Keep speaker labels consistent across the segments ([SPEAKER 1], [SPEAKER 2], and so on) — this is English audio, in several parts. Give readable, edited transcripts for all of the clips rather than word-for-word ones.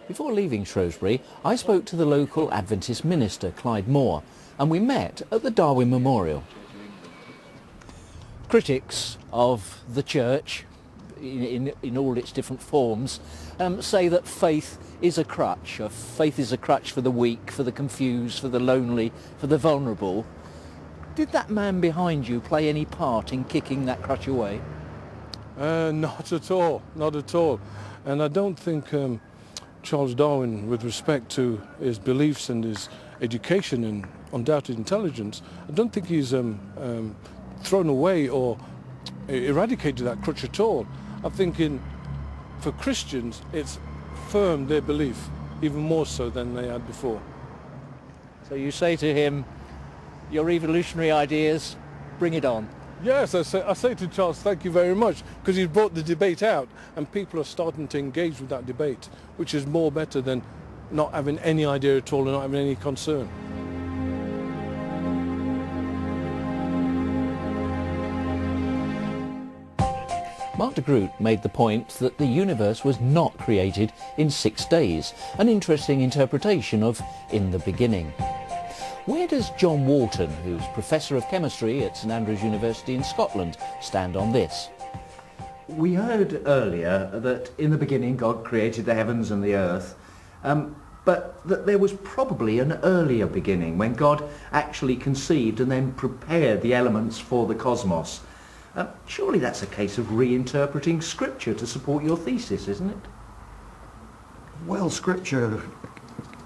[SPEAKER 1] Before leaving Shrewsbury, I spoke to the local Adventist minister, Clyde Moore, and we met at the Darwin Memorial. Critics of the church, in all its different forms, say that faith is a crutch. Faith is a crutch for the weak, for the confused, for the lonely, for the vulnerable. Did that man behind you play any part in kicking that crutch away?
[SPEAKER 2] Not at all, not at all. And I don't think Charles Darwin, with respect to his beliefs and his education and undoubted intelligence, I don't think he's thrown away or eradicated that crutch at all. I think for Christians, it's firmed their belief even more so than they had before.
[SPEAKER 1] So you say to him, your evolutionary ideas, bring it on.
[SPEAKER 2] Yes, I say to Charles, thank you very much, because he's brought the debate out and people are starting to engage with that debate, which is more better than not having any idea at all and not having any concern.
[SPEAKER 1] Mark de Groot made the point that the universe was not created in 6 days, an interesting interpretation of in the beginning. Where does John Wharton, who's Professor of Chemistry at St Andrews University in Scotland, stand on this?
[SPEAKER 3] We heard earlier that in the beginning God created the heavens and the earth, but that there was probably an earlier beginning when God actually conceived and then prepared the elements for the cosmos. Surely that's a case of reinterpreting Scripture to support your thesis, isn't it?
[SPEAKER 4] Well, Scripture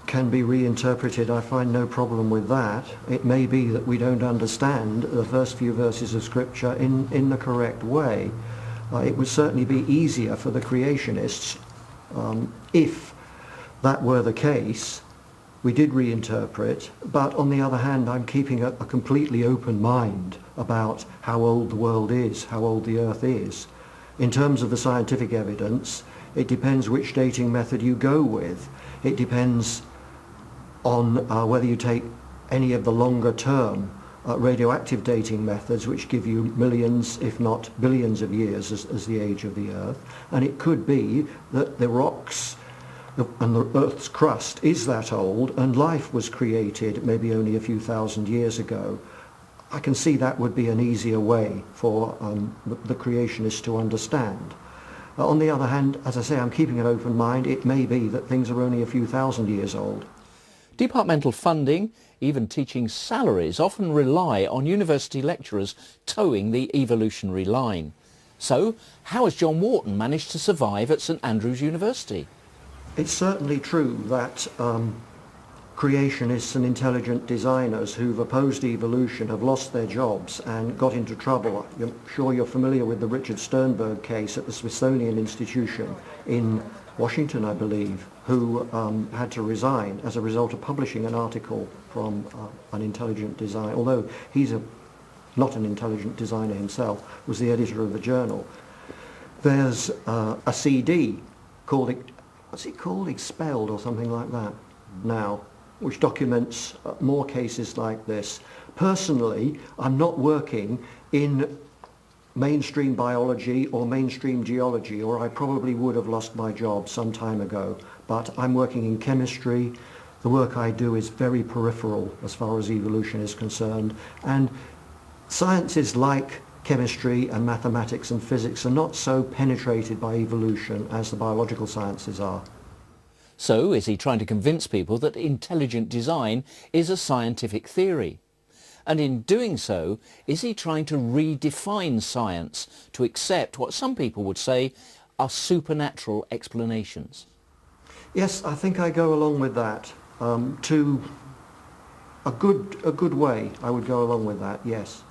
[SPEAKER 4] can be reinterpreted. I find no problem with that. It may be that we don't understand the first few verses of Scripture in the correct way. It would certainly be easier for the creationists if that were the case. We did reinterpret, but on the other hand, I'm keeping a completely open mind about how old the world is, how old the earth is. In terms of the scientific evidence, it depends which dating method you go with. It depends on whether you take any of the longer term radioactive dating methods, which give you millions, if not billions of years as the age of the earth. And it could be that the rocks and the Earth's crust is that old and life was created maybe only a few thousand years ago. I can see that would be an easier way for the creationists to understand. On the other hand, as I say, I'm keeping an open mind. It may be that things are only a few thousand years old.
[SPEAKER 1] Departmental funding, even teaching salaries, often rely on university lecturers towing the evolutionary line. So, how has John Wharton managed to survive at St Andrews University?
[SPEAKER 4] It's certainly true that creationists and intelligent designers who've opposed evolution have lost their jobs and got into trouble. I'm sure you're familiar with the Richard Sternberg case at the Smithsonian Institution in Washington, I believe, who had to resign as a result of publishing an article from an intelligent designer, although he's not an intelligent designer himself, was the editor of the journal. There's a CD called, what's it called, Expelled or something like that now, which documents more cases like this. Personally, I'm not working in mainstream biology or mainstream geology, or I probably would have lost my job some time ago. But I'm working in chemistry. The work I do is very peripheral as far as evolution is concerned. And sciences like chemistry and mathematics and physics are not so penetrated by evolution as the biological sciences are.
[SPEAKER 1] So is he trying to convince people that intelligent design is a scientific theory? And in doing so, is he trying to redefine science to accept what some people would say are supernatural explanations?
[SPEAKER 4] Yes, I think I go along with that. To a good way, I would go along with that, yes.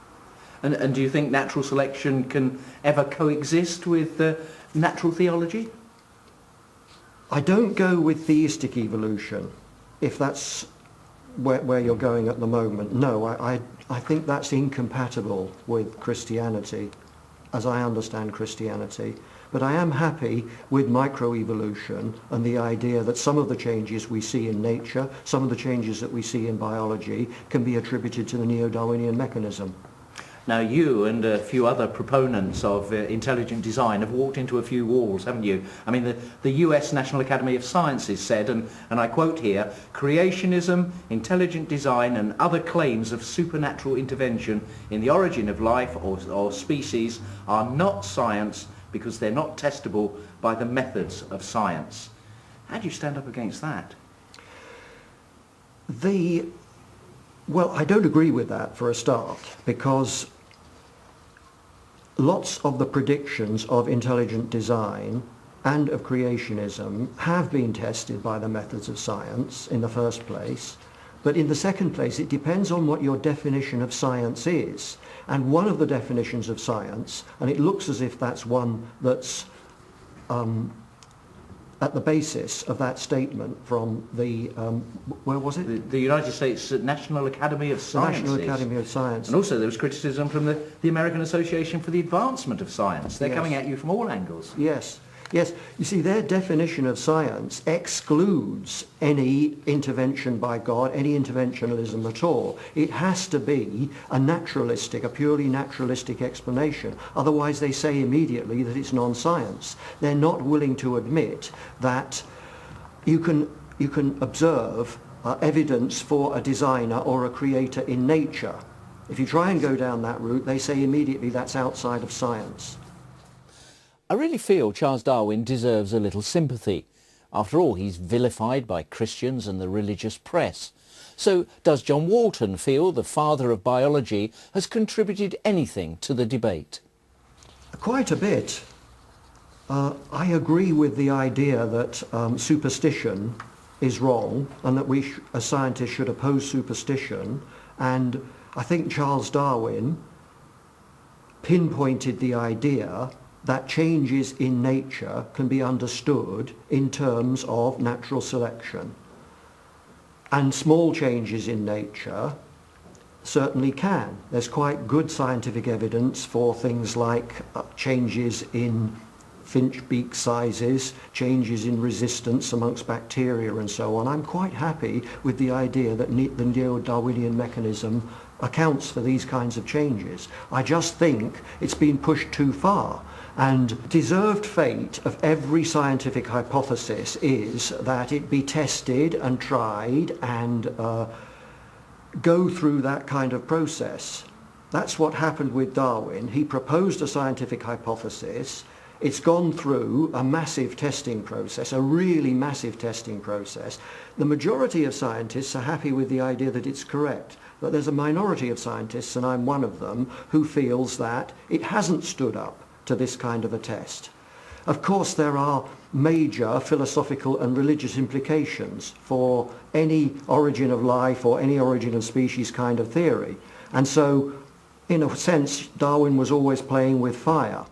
[SPEAKER 3] And do you think natural selection can ever coexist with natural theology?
[SPEAKER 4] I don't go with theistic evolution, if that's where you're going at the moment. No, I think that's incompatible with Christianity, as I understand Christianity. But I am happy with microevolution and the idea that some of the changes we see in nature, some of the changes that we see in biology, can be attributed to the neo-Darwinian mechanism.
[SPEAKER 3] Now you and a few other proponents of intelligent design have walked into a few walls, haven't you? I mean, the US National Academy of Sciences said, and I quote here, "Creationism, intelligent design and other claims of supernatural intervention in the origin of life or species are not science because they're not testable by the methods of science." How do you stand up against that?
[SPEAKER 4] Well, I don't agree with that for a start, because lots of the predictions of intelligent design and of creationism have been tested by the methods of science in the first place. But in the second place, it depends on what your definition of science is. And one of the definitions of science, and it looks as if that's one that's at the basis of that statement from the, where was it?
[SPEAKER 3] The United States National Academy of Sciences.
[SPEAKER 4] The National Academy of Science.
[SPEAKER 3] And also there was criticism from the American Association for the Advancement of Science. They're
[SPEAKER 4] Yes.
[SPEAKER 3] coming at you from all angles.
[SPEAKER 4] Yes, yes. You see, their definition of science excludes any intervention by God, any interventionalism at all. It has to be a purely naturalistic explanation. Otherwise, they say immediately that it's non-science. They're not willing to admit that you can observe evidence for a designer or a creator in nature. If you try and go down that route, they say immediately that's outside of science.
[SPEAKER 1] I really feel Charles Darwin deserves a little sympathy. After all, he's vilified by Christians and the religious press. So does John Walton feel the father of biology has contributed anything to the debate?
[SPEAKER 4] Quite a bit. I agree with the idea that superstition is wrong and that we as scientists should oppose superstition, and I think Charles Darwin pinpointed the idea that changes in nature can be understood in terms of natural selection. And small changes in nature certainly can. There's quite good scientific evidence for things like changes in finch beak sizes, changes in resistance amongst bacteria and so on. I'm quite happy with the idea that the neo-Darwinian mechanism accounts for these kinds of changes. I just think it's been pushed too far. And deserved fate of every scientific hypothesis is that it be tested and tried and go through that kind of process. That's what happened with Darwin. He proposed a scientific hypothesis. It's gone through a massive testing process, a really massive testing process. The majority of scientists are happy with the idea that it's correct. But there's a minority of scientists, and I'm one of them, who feels that it hasn't stood up to this kind of a test. Of course, there are major philosophical and religious implications for any origin of life or any origin of species kind of theory. And so, in a sense, Darwin was always playing with fire.